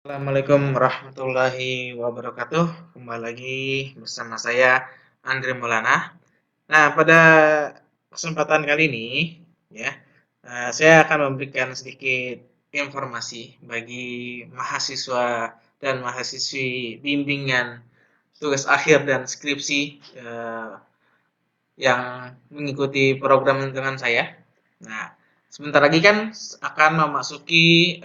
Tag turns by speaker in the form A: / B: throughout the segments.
A: Assalamualaikum warahmatullahi wabarakatuh. Kembali lagi bersama saya Andre Maulana. Nah, pada kesempatan kali ini ya, saya akan memberikan sedikit informasi bagi mahasiswa dan mahasiswi bimbingan tugas akhir dan skripsi yang mengikuti program dengan saya. Nah, sebentar lagi kan akan memasuki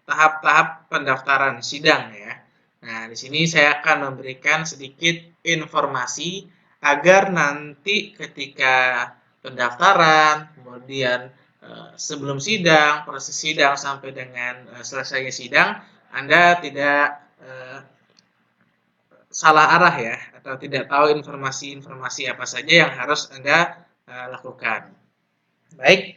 A: tahap-tahap pendaftaran sidang ya. Nah, di sini saya akan memberikan sedikit informasi agar nanti ketika pendaftaran, kemudian sebelum sidang, proses sidang sampai dengan selesainya sidang, Anda tidak salah arah ya, atau tidak tahu informasi-informasi apa saja yang harus Anda lakukan. Baik,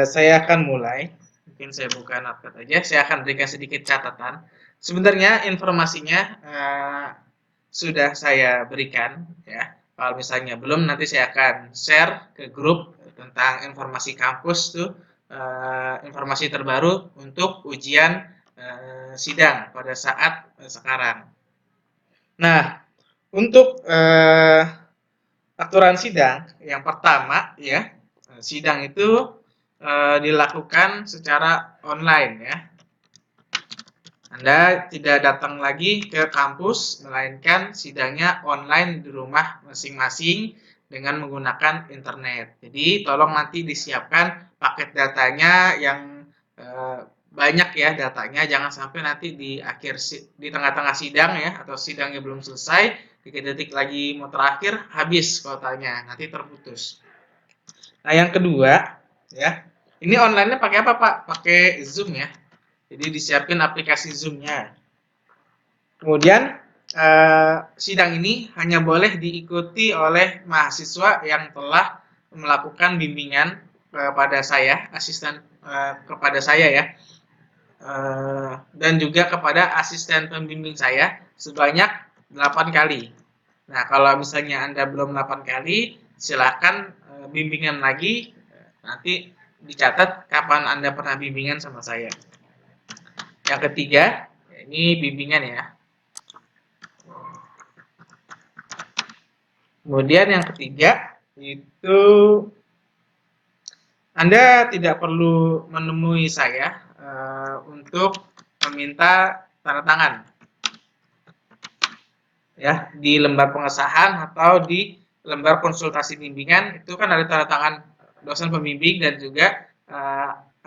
A: saya akan mulai. Mungkin saya buka notepad aja. Saya akan berikan sedikit catatan. Sebenarnya informasinya sudah saya berikan ya. Kalau misalnya belum, nanti saya akan share ke grup tentang informasi kampus tuh, informasi terbaru untuk ujian sidang pada saat sekarang. Nah, untuk aturan sidang yang pertama ya, sidang itu dilakukan secara online ya. Anda tidak datang lagi ke kampus, melainkan sidangnya online di rumah masing-masing dengan menggunakan internet. Jadi tolong nanti disiapkan paket datanya yang banyak ya datanya, jangan sampai nanti di tengah-tengah sidang ya, atau sidangnya belum selesai, 3 detik lagi mau terakhir habis kuotanya, nanti terputus. Nah, yang kedua ya, ini online-nya pakai apa Pak? Pakai Zoom ya. Jadi disiapin aplikasi Zoom-nya. Kemudian sidang ini hanya boleh diikuti oleh mahasiswa yang telah melakukan bimbingan kepada saya, asisten kepada saya ya, dan juga kepada asisten pembimbing saya sebanyak 8 kali. Nah, kalau misalnya Anda belum 8 kali, silakan bimbingan lagi, nanti dicatat kapan Anda pernah bimbingan sama saya. Yang ketiga, ini bimbingan ya. Kemudian yang ketiga, itu Anda tidak perlu menemui saya untuk meminta tanda tangan ya di lembar pengesahan atau di lembar konsultasi bimbingan. Itu kan ada tanda tangan dosen pembimbing dan juga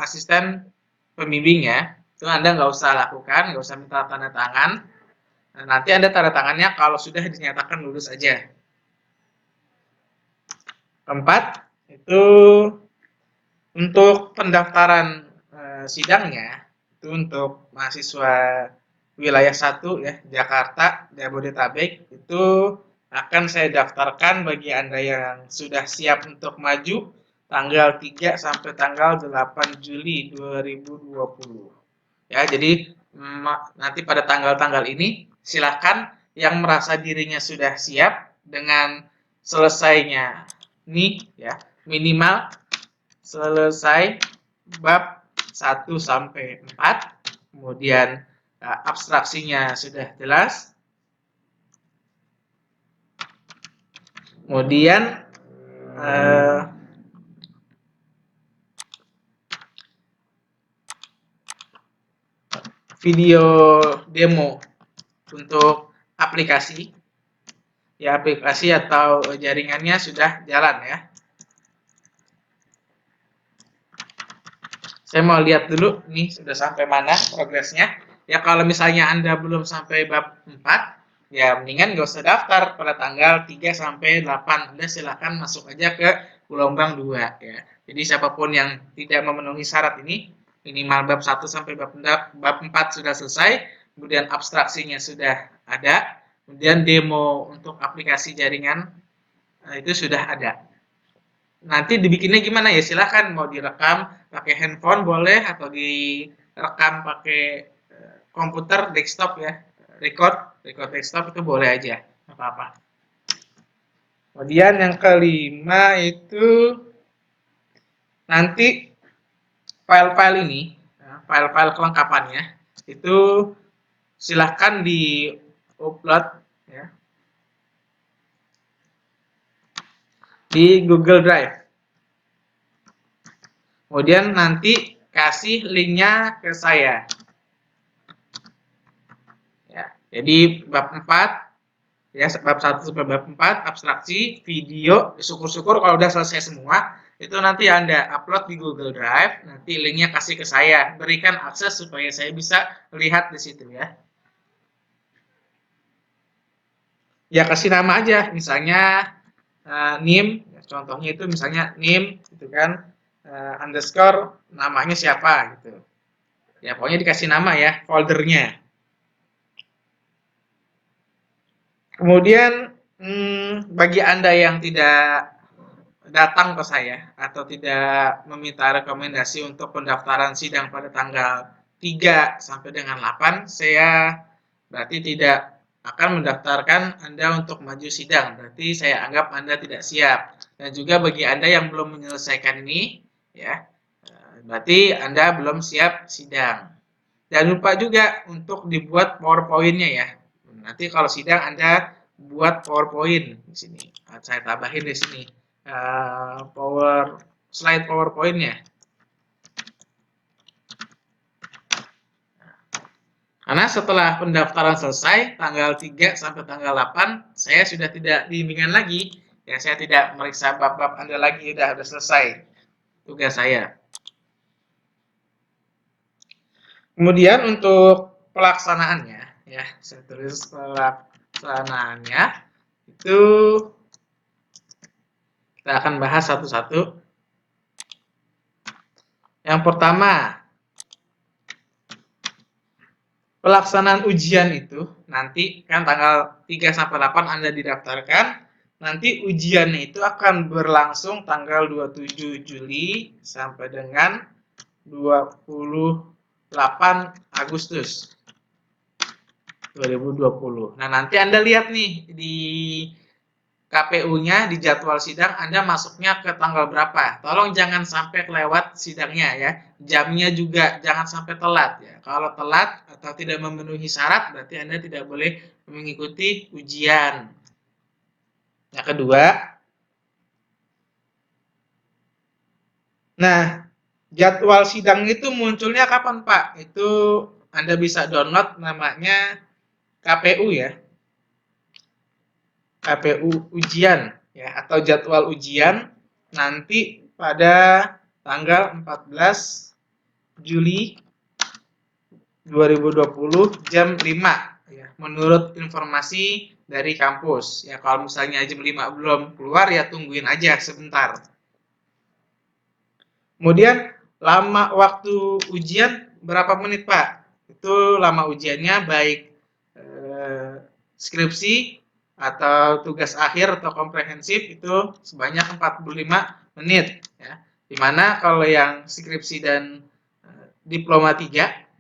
A: asisten pembimbingnya. Itu Anda nggak usah lakukan, nggak usah minta tanda tangan. Nah, nanti Anda tanda tangannya kalau sudah dinyatakan lulus aja. Keempat, itu untuk pendaftaran sidangnya, itu untuk mahasiswa wilayah 1 ya, Jakarta, Jabodetabek, itu akan saya daftarkan bagi Anda yang sudah siap untuk maju tanggal 3 sampai tanggal 8 Juli 2020. Ya, jadi nanti pada tanggal-tanggal ini silakan yang merasa dirinya sudah siap dengan selesainya nih ya, minimal selesai bab 1 sampai 4, kemudian abstraksinya sudah jelas, kemudian video demo untuk aplikasi ya, aplikasi atau jaringannya sudah jalan ya. Saya mau lihat dulu nih sudah sampai mana progresnya. Ya kalau misalnya Anda belum sampai bab 4, ya mendingan nggak usah daftar pada tanggal 3 sampai 8. Anda silakan masuk aja ke gelombang 2 ya. Jadi siapapun yang tidak memenuhi syarat ini, minimal bab 1 sampai bab 4 sudah selesai, kemudian abstraksinya sudah ada, kemudian demo untuk aplikasi jaringan itu sudah ada. Nanti dibikinnya gimana ya, silahkan mau direkam pakai handphone boleh atau direkam pakai komputer desktop ya, record desktop itu boleh aja, apa-apa. Kemudian yang kelima itu nanti file-file ini, file-file kelengkapannya itu silahkan di upload ya di Google Drive. Kemudian nanti kasih linknya ke saya. Ya, jadi bab 4 ya, bab 1 sampai bab 4 abstraksi, video, syukur-syukur kalau udah selesai semua, itu nanti Anda upload di Google Drive, nanti linknya kasih ke saya, berikan akses supaya saya bisa lihat di situ ya. Ya kasih nama aja, misalnya NIM, contohnya itu misalnya NIM, gitu kan, underscore namanya siapa gitu. Ya pokoknya dikasih nama ya, foldernya. Kemudian bagi Anda yang tidak datang ke saya atau tidak meminta rekomendasi untuk pendaftaran sidang pada tanggal 3 sampai dengan 8, saya berarti tidak akan mendaftarkan Anda untuk maju sidang. Berarti saya anggap Anda tidak siap. Dan juga bagi Anda yang belum menyelesaikan ini, ya, berarti Anda belum siap sidang. Jangan lupa juga untuk dibuat PowerPoint-nya ya. Nanti kalau sidang Anda buat PowerPoint di sini. Saya tambahin di sini slide PowerPoint-nya. Karena setelah pendaftaran selesai tanggal 3 sampai tanggal 8, saya sudah tidak bimbingan lagi. Ya, saya tidak meriksa bab-bab Anda lagi, sudah selesai tugas saya. Kemudian untuk pelaksanaannya, ya, saya tulis pelaksanaannya itu kita akan bahas satu-satu. Yang pertama, pelaksanaan ujian itu nanti kan tanggal 3 sampai 8 Anda didaftarkan, nanti ujiannya itu akan berlangsung tanggal 27 Juli sampai dengan 28 Agustus 2020. Nah, nanti Anda lihat nih di KPU-nya, di jadwal sidang Anda masuknya ke tanggal berapa. Tolong jangan sampai kelewat sidangnya ya. Jamnya juga jangan sampai telat ya. Kalau telat atau tidak memenuhi syarat berarti Anda tidak boleh mengikuti ujian. Yang kedua, nah, jadwal sidang itu munculnya kapan, Pak? Itu Anda bisa download namanya KPU ya. KPU ujian ya, atau jadwal ujian nanti pada tanggal 14 Juli 2020 jam 5 ya, menurut informasi dari kampus. Ya kalau misalnya jam 5 belum keluar ya tungguin aja sebentar. Kemudian lama waktu ujian berapa menit, Pak? Itu lama ujiannya baik skripsi atau tugas akhir atau komprehensif itu sebanyak 45 menit ya. Dimana kalau yang skripsi dan diploma 3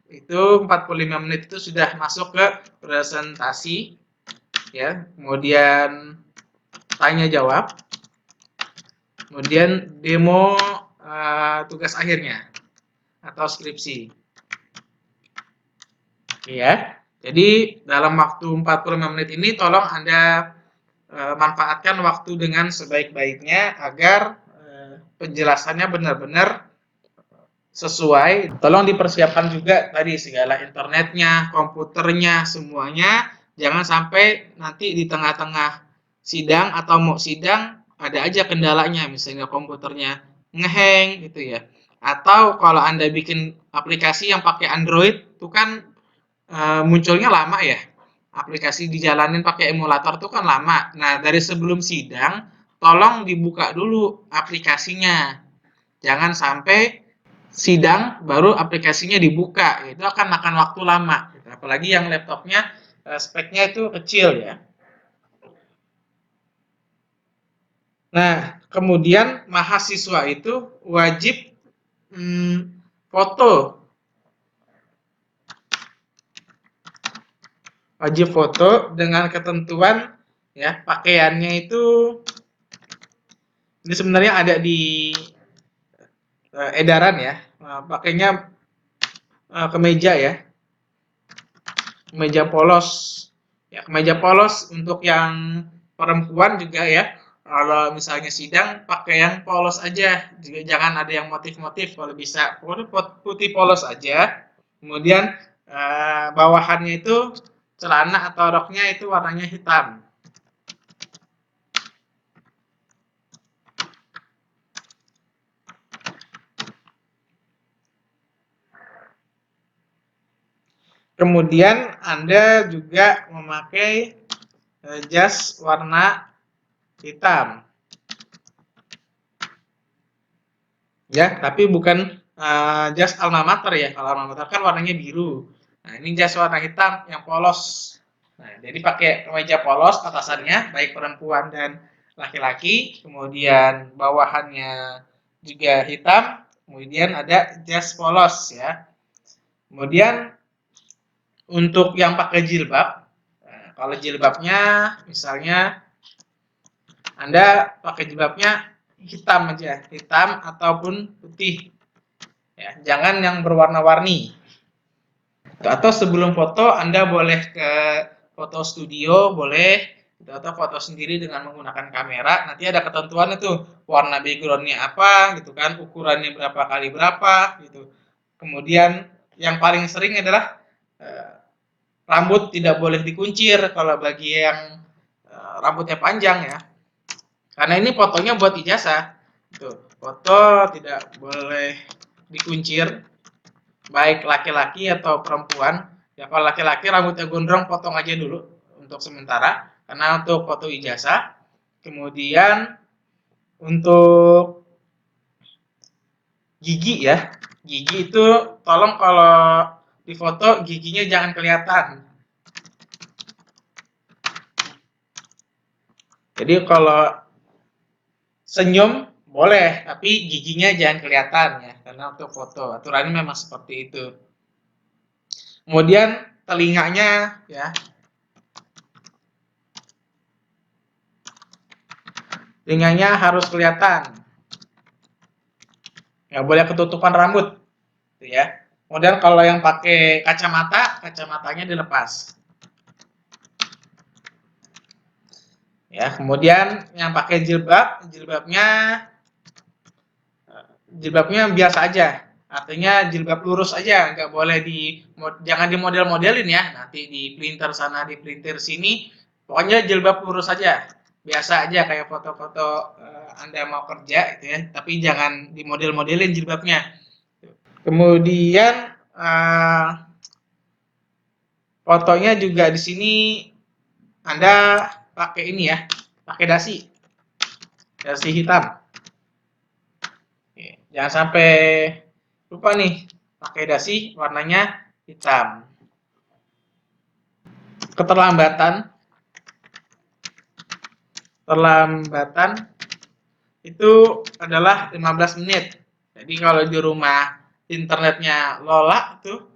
A: itu 45 menit itu sudah masuk ke presentasi ya, kemudian tanya jawab, kemudian demo tugas akhirnya atau skripsi. Ya. Jadi dalam waktu 45 menit ini tolong Anda manfaatkan waktu dengan sebaik-baiknya agar penjelasannya benar-benar sesuai. Tolong dipersiapkan juga tadi segala internetnya, komputernya, semuanya. Jangan sampai nanti di tengah-tengah sidang atau mau sidang ada aja kendalanya, misalnya komputernya ngeheng gitu ya. Atau kalau Anda bikin aplikasi yang pakai Android, itu kan munculnya lama ya. Aplikasi dijalanin pakai emulator itu kan lama. Nah, dari sebelum sidang, tolong dibuka dulu aplikasinya. Jangan sampai sidang baru aplikasinya dibuka. Itu akan makan waktu lama. Apalagi yang laptopnya speknya itu kecil ya. Nah, kemudian mahasiswa itu wajib foto. Wajib foto dengan ketentuan ya, pakaiannya itu ini sebenarnya ada di edaran ya, pakainya kemeja ya. kemeja polos. Ya, kemeja polos untuk yang perempuan juga ya. Kalau misalnya sidang pakai yang polos aja, juga jangan ada yang motif-motif kalau bisa. Pokoknya putih polos aja. Kemudian bawahannya itu celana atau roknya itu warnanya hitam. Kemudian Anda juga memakai jas warna hitam. Ya, tapi bukan jas alma mater ya. Kalau alma mater kan warnanya biru. Nah, ini jas warna hitam yang polos. Nah, jadi pakai kemeja polos atasannya, baik perempuan dan laki-laki. Kemudian bawahannya juga hitam. Kemudian ada jas polos ya. Kemudian untuk yang pakai jilbab, nah, kalau jilbabnya misalnya Anda pakai jilbabnya hitam aja, hitam ataupun putih. Ya, jangan yang berwarna-warni. Atau sebelum foto Anda boleh ke foto studio, boleh atau foto sendiri dengan menggunakan kamera. Nanti ada ketentuan itu warna backgroundnya apa, gitu kan, ukurannya berapa kali berapa, gitu. Kemudian yang paling sering adalah rambut tidak boleh dikuncir kalau bagi yang rambutnya panjang ya. Karena ini fotonya buat ijazah. Tuh, foto tidak boleh dikuncir, baik laki-laki atau perempuan. Ya kalau laki-laki rambutnya gondrong potong aja dulu untuk sementara karena untuk foto ijazah. Kemudian untuk gigi ya. Gigi itu tolong kalau di foto giginya jangan kelihatan. Jadi kalau senyum boleh, tapi giginya jangan kelihatan ya, karena untuk foto. Aturannya memang seperti itu. Kemudian telinganya ya. Telinganya harus kelihatan. Nggak boleh ketutupan rambut, gitu ya. Kemudian kalau yang pakai kacamata, kacamatanya dilepas. Ya, kemudian yang pakai jilbab, jilbabnya biasa aja. Artinya jilbab lurus aja, nggak boleh jangan dimodel-modelin ya. Nanti di printer sana, di printer sini, pokoknya jilbab lurus aja. Biasa aja kayak foto-foto Anda mau kerja gitu ya, tapi jangan dimodel-modelin jilbabnya. Kemudian fotonya juga di sini Anda pakai ini ya, pakai dasi hitam. Jangan sampai lupa nih, pakai dasi warnanya hitam. Terlambatan itu adalah 15 menit. Jadi kalau di rumah internetnya Lola itu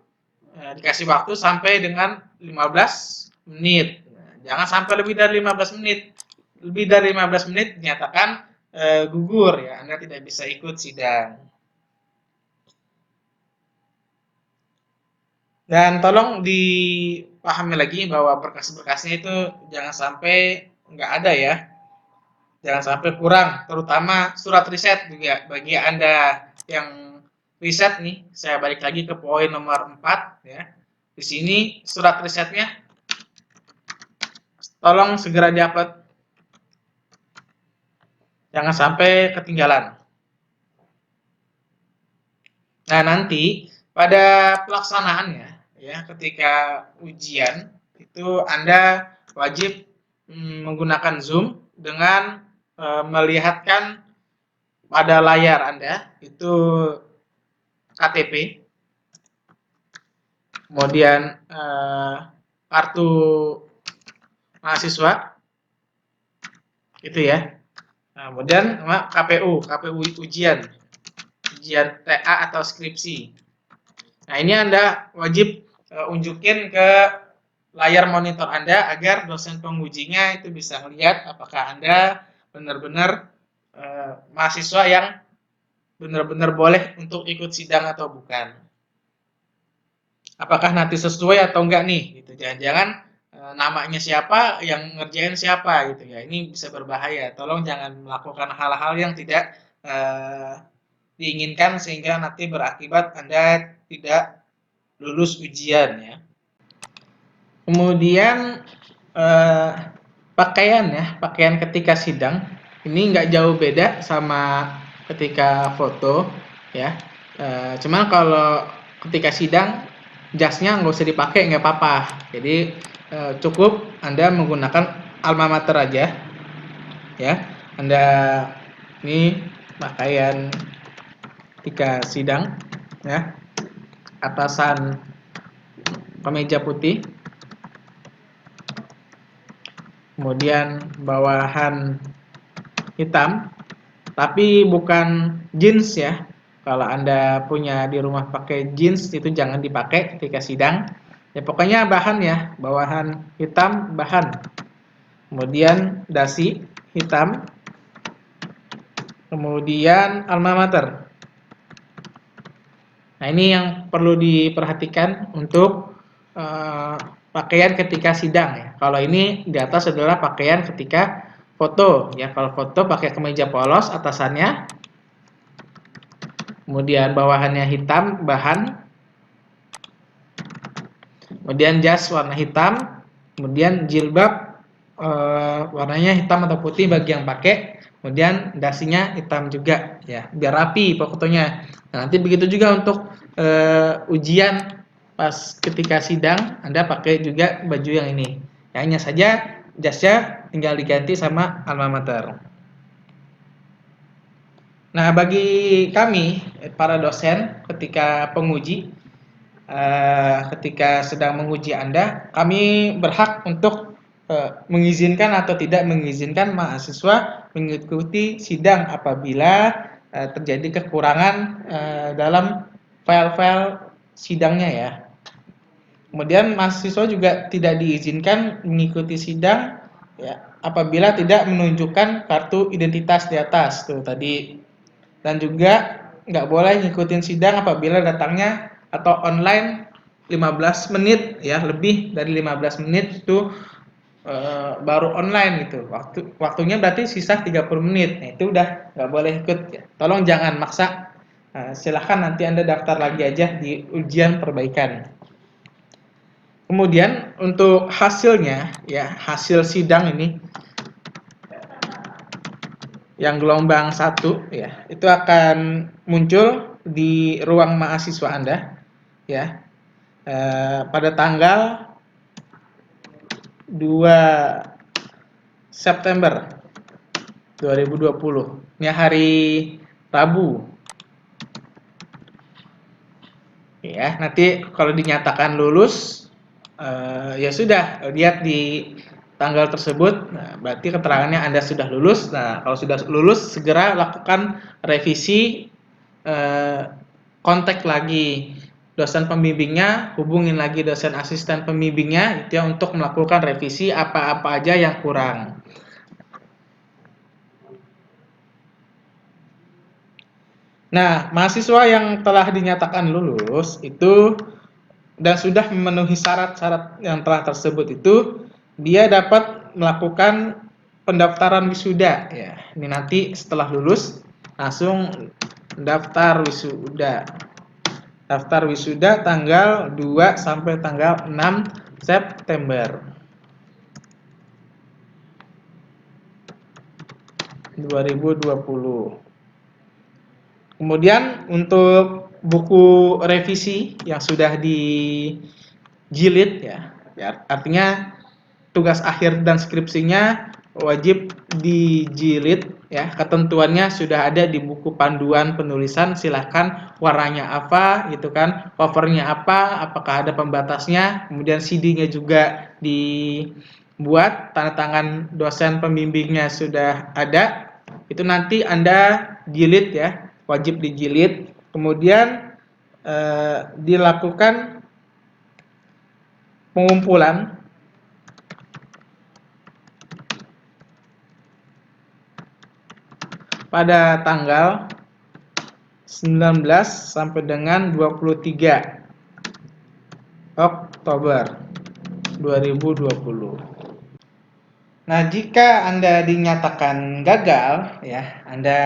A: dikasih waktu sampai dengan 15 menit. Jangan sampai lebih dari 15 menit. Lebih dari 15 menit dinyatakan gugur ya, Anda tidak bisa ikut sidang. Dan tolong dipahami lagi bahwa berkas-berkasnya itu jangan sampai nggak ada ya. Jangan sampai kurang, terutama surat riset juga. Bagi Anda yang riset nih, saya balik lagi ke poin nomor 4 ya. Di sini surat risetnya tolong segera diupload. Jangan sampai ketinggalan. Nah, nanti pada pelaksanaannya ya, ketika ujian itu Anda wajib menggunakan Zoom dengan melihatkan pada layar Anda itu KTP, kemudian kartu mahasiswa, itu ya. Nah, kemudian KPU ujian TA atau skripsi. Nah, ini Anda wajib unjukin ke layar monitor Anda agar dosen pengujinya itu bisa melihat apakah Anda benar-benar mahasiswa yang benar-benar boleh untuk ikut sidang atau bukan. apakah nanti sesuai atau enggak nih gitu. Jangan-jangan namanya siapa yang ngerjain siapa gitu ya. Ini bisa berbahaya. Tolong jangan melakukan hal-hal yang tidak diinginkan sehingga nanti berakibat Anda tidak lulus ujian ya. Kemudian eh, pakaian ya, pakaian ketika sidang ini nggak jauh beda sama ketika foto ya. Cuman kalau ketika sidang jasnya nggak usah dipakai, nggak apa-apa. Jadi cukup Anda menggunakan alma mater aja ya. Anda ini pakaian ketika sidang ya, atasan kemeja putih, kemudian bawahan hitam, tapi bukan jeans ya. Kalau Anda punya di rumah pakai jeans itu jangan dipakai ketika sidang. Ya pokoknya bahan ya, bawahan hitam bahan. Kemudian dasi hitam, kemudian alma mater. Nah, ini yang perlu diperhatikan untuk pakaian ketika sidang ya. Kalau ini di atas adalah pakaian ketika foto ya. Kalau foto pakai kemeja polos atasannya, kemudian bawahannya hitam bahan, kemudian jas warna hitam, kemudian jilbab warnanya hitam atau putih bagi yang pakai, kemudian dasinya hitam juga ya, biar rapi fotonya. Nah, nanti begitu juga untuk ujian pas ketika sidang Anda pakai juga baju yang ini. Ya, hanya saja jasnya tinggal diganti sama alma mater. Nah, bagi kami para dosen ketika penguji, ketika sedang menguji Anda, kami berhak untuk mengizinkan atau tidak mengizinkan mahasiswa mengikuti sidang apabila terjadi kekurangan dalam file-file sidangnya ya. Kemudian mahasiswa juga tidak diizinkan mengikuti sidang ya, apabila tidak menunjukkan kartu identitas di atas tuh tadi. Dan juga nggak boleh ngikutin sidang apabila datangnya atau online 15 menit ya, lebih dari 15 menit itu baru online gitu. Waktunya berarti sisa 30 menit. Nah, itu udah nggak boleh ikut ya. Tolong jangan maksa. Silahkan nanti Anda daftar lagi aja di ujian perbaikan. Kemudian untuk hasilnya ya, hasil sidang ini yang gelombang 1 ya, itu akan muncul di ruang mahasiswa Anda ya, pada tanggal 2 September 2020. Ini hari Rabu. Ya, nanti kalau dinyatakan lulus ya sudah, lihat di tanggal tersebut, nah, berarti keterangannya Anda sudah lulus. Nah, kalau sudah lulus segera lakukan revisi, kontak lagi dosen pembimbingnya, hubungin lagi dosen asisten pembimbingnya itu ya, untuk melakukan revisi apa-apa aja yang kurang. Nah, mahasiswa yang telah dinyatakan lulus itu dan sudah memenuhi syarat-syarat yang telah tersebut itu, dia dapat melakukan pendaftaran wisuda ya. Ini nanti setelah lulus langsung daftar wisuda. Daftar wisuda tanggal 2 sampai tanggal 6 September 2020. Kemudian untuk buku revisi yang sudah dijilid ya, artinya tugas akhir dan skripsinya wajib dijilid ya. Ketentuannya sudah ada di buku panduan penulisan, silahkan warnanya apa gitu kan, covernya apa, apakah ada pembatasnya, kemudian CD-nya juga dibuat, tanda tangan dosen pembimbingnya sudah ada. Itu nanti Anda jilid ya, wajib dijilid, kemudian dilakukan pengumpulan pada tanggal 19 sampai dengan 23 Oktober 2020. Nah, jika Anda dinyatakan gagal, ya, Anda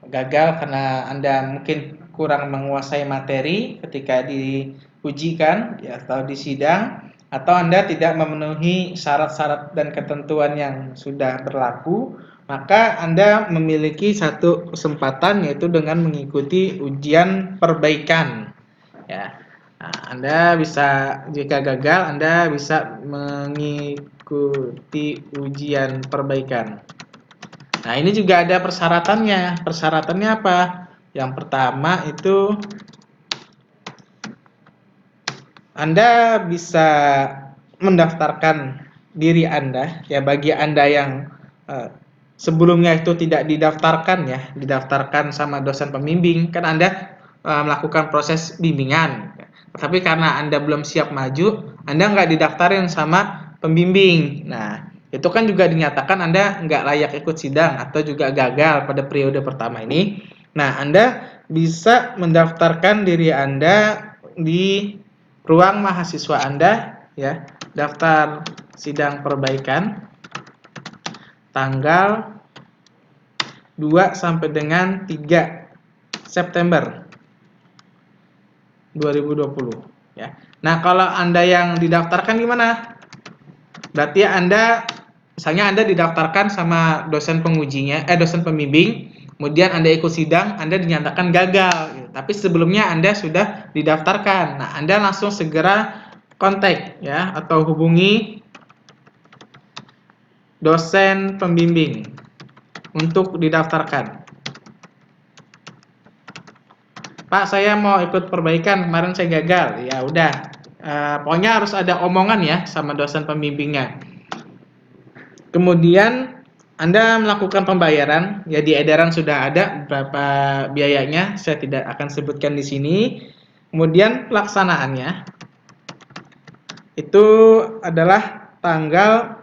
A: gagal karena Anda mungkin kurang menguasai materi ketika diujikan, ya, atau di sidang, atau Anda tidak memenuhi syarat-syarat dan ketentuan yang sudah berlaku, maka Anda memiliki satu kesempatan, yaitu dengan mengikuti ujian perbaikan, ya. Nah, Anda bisa, jika gagal, Anda bisa mengikuti ujian perbaikan. Nah, ini juga ada persyaratannya. Persyaratannya apa? Yang pertama itu Anda bisa mendaftarkan diri Anda, ya, bagi Anda yang sebelumnya itu tidak didaftarkan, ya, didaftarkan sama dosen pembimbing, kan Anda melakukan proses bimbingan. Tapi karena Anda belum siap maju, Anda nggak didaftarin sama pembimbing. Nah, itu kan juga dinyatakan Anda nggak layak ikut sidang atau juga gagal pada periode pertama ini. Nah, Anda bisa mendaftarkan diri Anda di ruang mahasiswa Anda, ya, daftar sidang perbaikan tanggal 2 sampai dengan 3 September 2020, ya. Nah, kalau Anda yang didaftarkan gimana? Berarti Anda, misalnya Anda didaftarkan sama dosen pengujinya, dosen pembimbing, kemudian Anda ikut sidang, Anda dinyatakan gagal, gitu. Tapi sebelumnya Anda sudah didaftarkan. Nah, Anda langsung segera kontak, ya, atau hubungi dosen pembimbing untuk didaftarkan. Pak, saya mau ikut perbaikan, kemarin saya gagal. Ya udah, pokoknya harus ada omongan, ya, sama dosen pembimbingnya. Kemudian Anda melakukan pembayaran, ya, di edaran sudah ada berapa biayanya, saya tidak akan sebutkan di sini. Kemudian pelaksanaannya itu adalah tanggal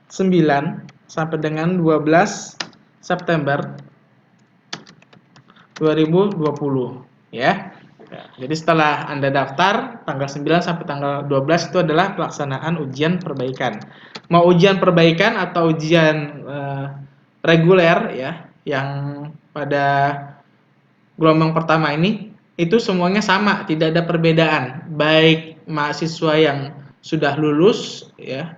A: 9 sampai dengan 12 September 2020, ya. Jadi setelah Anda daftar tanggal 9 sampai tanggal 12 itu adalah pelaksanaan ujian perbaikan. Mau ujian perbaikan atau ujian reguler, ya, yang pada gelombang pertama ini itu semuanya sama, tidak ada perbedaan. Baik mahasiswa yang sudah lulus, ya,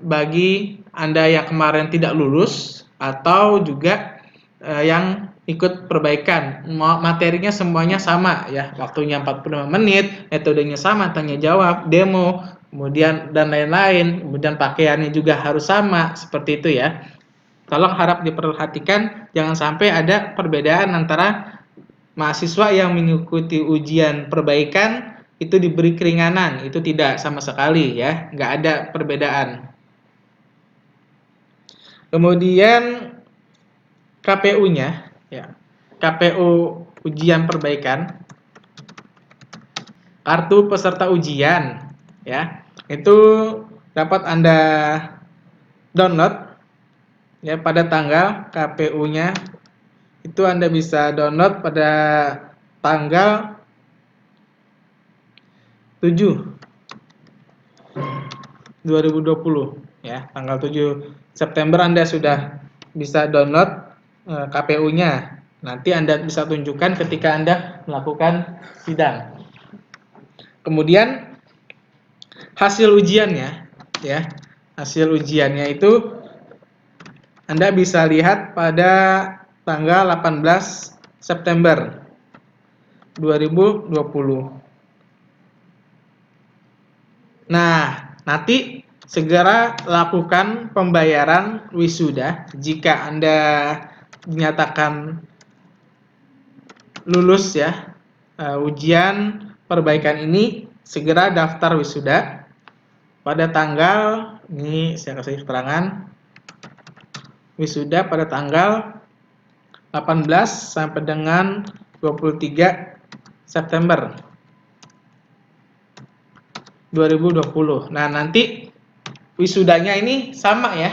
A: bagi Anda yang kemarin tidak lulus atau juga yang ikut perbaikan, materinya semuanya sama, ya, waktunya 45 menit, metodenya sama, tanya jawab, demo, kemudian dan lain-lain, kemudian pakaiannya juga harus sama, seperti itu, ya. Tolong harap diperhatikan, jangan sampai ada perbedaan antara mahasiswa yang mengikuti ujian perbaikan itu diberi keringanan, itu tidak sama sekali, ya, nggak ada perbedaan. Kemudian KPU-nya, ya, KPU ujian perbaikan, kartu peserta ujian, ya, itu dapat Anda download, ya, pada tanggal KPU-nya itu Anda bisa download pada tanggal 7 2020, ya, tanggal 7 September Anda sudah bisa download KPU-nya. Nanti Anda bisa tunjukkan ketika Anda melakukan sidang. Kemudian hasil ujiannya, ya. Hasil ujiannya itu Anda bisa lihat pada tanggal 18 September 2020. Nah, nanti segera lakukan pembayaran wisuda jika Anda dinyatakan lulus, ya, ujian perbaikan ini. Segera daftar wisuda pada tanggal, ini saya kasih keterangan, wisuda pada tanggal 18 sampai dengan 23 September 2020. Nah, nanti wisudanya ini sama, ya,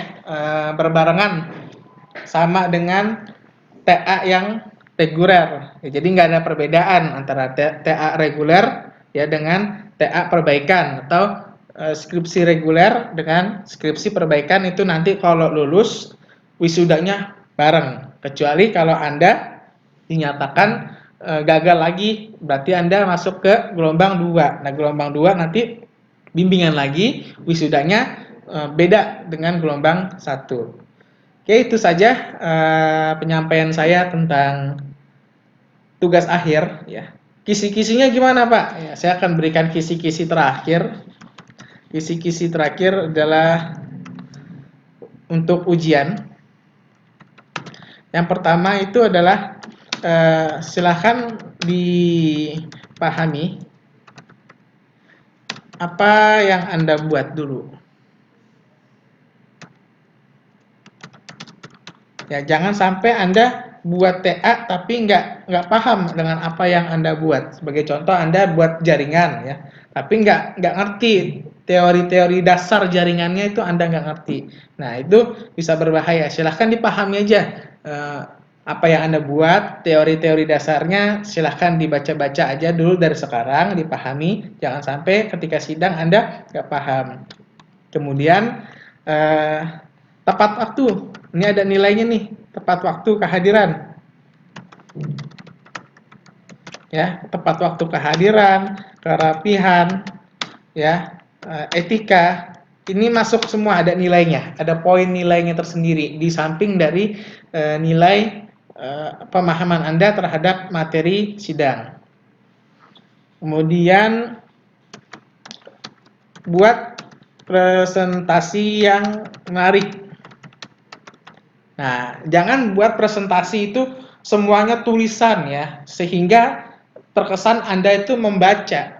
A: berbarengan sama dengan TA yang reguler. Ya, jadi nggak ada perbedaan antara TA reguler ya dengan TA perbaikan atau skripsi reguler dengan skripsi perbaikan itu nanti kalau lulus wisudanya bareng. Kecuali kalau Anda dinyatakan gagal lagi, berarti Anda masuk ke gelombang 2. Nah, gelombang 2 nanti bimbingan lagi, wisudanya beda dengan gelombang 1. Oke, itu saja penyampaian saya tentang tugas akhir ya. Kisi-kisinya gimana, Pak? Ya, saya akan berikan kisi-kisi terakhir. Kisi-kisi terakhir adalah untuk ujian. Yang pertama itu adalah silakan dipahami apa yang Anda buat dulu. Ya, jangan sampai Anda buat TA tapi nggak paham dengan apa yang Anda buat. Sebagai contoh, Anda buat jaringan ya, tapi nggak ngerti teori-teori dasar jaringannya, itu Anda nggak ngerti. Nah, itu bisa berbahaya. Silahkan dipahami aja apa yang Anda buat, teori-teori dasarnya silahkan dibaca-baca aja dulu dari sekarang, dipahami. Jangan sampai ketika sidang Anda nggak paham. Kemudian tepat waktu. Ini ada nilainya nih, tepat waktu kehadiran. Ya, tepat waktu kehadiran, kerapihan, ya, etika. Ini masuk semua, ada nilainya, ada poin nilainya tersendiri di samping dari nilai pemahaman Anda terhadap materi sidang. Kemudian buat presentasi yang menarik. Nah, jangan buat presentasi itu semuanya tulisan ya, sehingga terkesan Anda itu membaca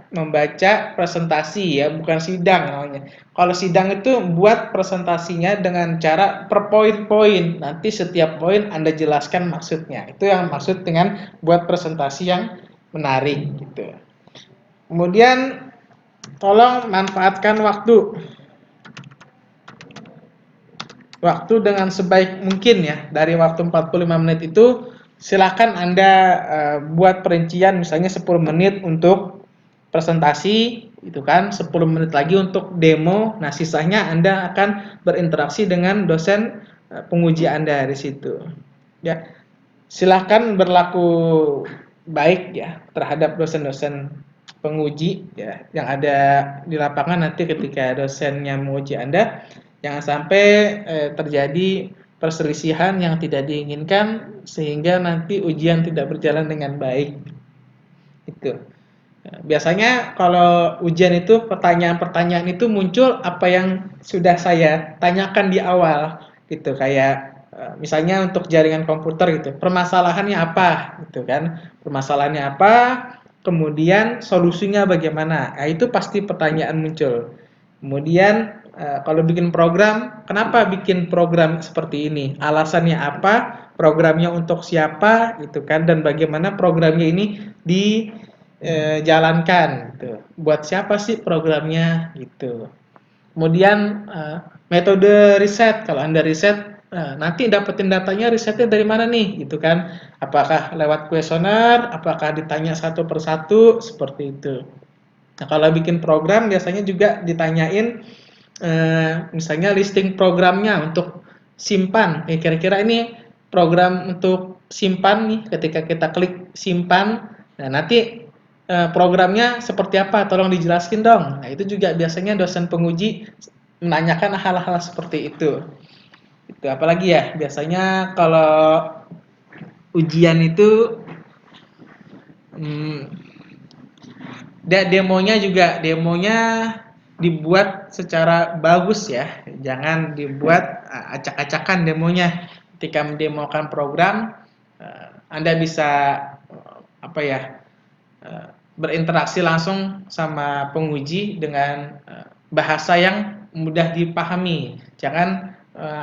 A: presentasi ya, bukan sidang namanya. Kalau sidang itu buat presentasinya dengan cara per poin-poin. Nanti setiap poin Anda jelaskan maksudnya. Itu yang maksud dengan buat presentasi yang menarik gitu. Kemudian tolong manfaatkan waktu dengan sebaik mungkin ya. Dari waktu 45 menit itu silakan Anda buat perincian misalnya 10 menit untuk presentasi, itu kan 10 menit lagi untuk demo. Nah, sisanya Anda akan berinteraksi dengan dosen penguji Anda di situ. Ya. Silakan berlaku baik ya terhadap dosen-dosen penguji ya yang ada di lapangan nanti ketika dosennya menguji Anda. Jangan sampai terjadi perselisihan yang tidak diinginkan sehingga nanti ujian tidak berjalan dengan baik. Itu. Biasanya kalau ujian itu pertanyaan-pertanyaan itu muncul apa yang sudah saya tanyakan di awal gitu, kayak misalnya untuk jaringan komputer gitu. Permasalahannya apa gitu kan? Permasalahannya apa? Kemudian solusinya bagaimana? Nah, itu pasti pertanyaan muncul. Kemudian kalau bikin program, kenapa bikin program seperti ini? Alasannya apa? Programnya untuk siapa? Gitu kan? Dan bagaimana programnya ini dijalankan? Gitu. Buat siapa sih programnya? Gitu. Kemudian metode riset. Kalau Anda riset, nanti dapetin datanya, risetnya dari mana nih? Gitu kan? Apakah lewat kuesioner? Apakah ditanya satu persatu? Seperti itu. Nah, kalau bikin program biasanya juga ditanyain misalnya listing programnya untuk simpan. Kira-kira ini program untuk simpan nih, ketika kita klik simpan, nah nanti programnya seperti apa? Tolong dijelaskan dong. Nah, itu juga biasanya dosen penguji menanyakan hal-hal seperti itu. Itu apalagi ya? Biasanya kalau ujian itu demonya dibuat secara bagus ya, jangan dibuat acak-acakan demonya. Ketika mendemokan program, Anda bisa berinteraksi langsung sama penguji dengan bahasa yang mudah dipahami. Jangan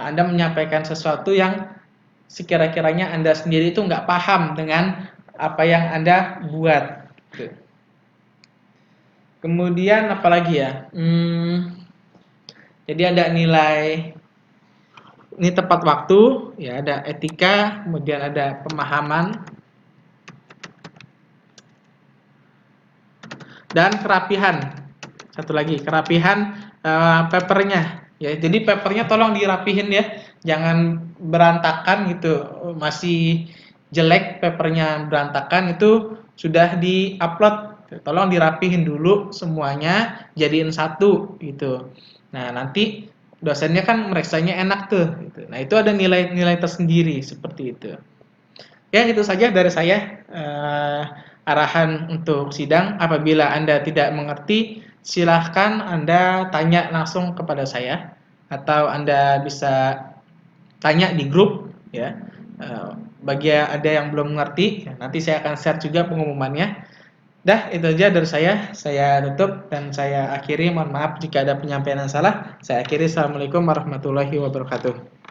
A: Anda menyampaikan sesuatu yang sekira-kiranya Anda sendiri itu nggak paham dengan apa yang Anda buat. Kemudian apalagi ya? Jadi ada nilai, ini tepat waktu, ya ada etika, kemudian ada pemahaman. dan kerapihan. Satu lagi, kerapihan papernya. Ya, jadi papernya tolong dirapihin ya, jangan berantakan gitu. Masih jelek papernya berantakan itu sudah di-upload. Tolong dirapihin dulu semuanya, jadiin satu gitu. Nah, nanti dosennya kan meriksanya enak tuh gitu. Nah, itu ada nilai-nilai tersendiri seperti itu. Ya, itu saja dari saya arahan untuk sidang. Apabila Anda tidak mengerti, silahkan Anda tanya langsung kepada saya atau Anda bisa tanya di grup ya. Bagi ada yang belum mengerti, nanti saya akan share juga pengumumannya. Dah, itu aja dari saya. Saya tutup dan saya akhiri. Mohon maaf jika ada penyampaian yang salah. Saya akhiri. Assalamualaikum warahmatullahi wabarakatuh.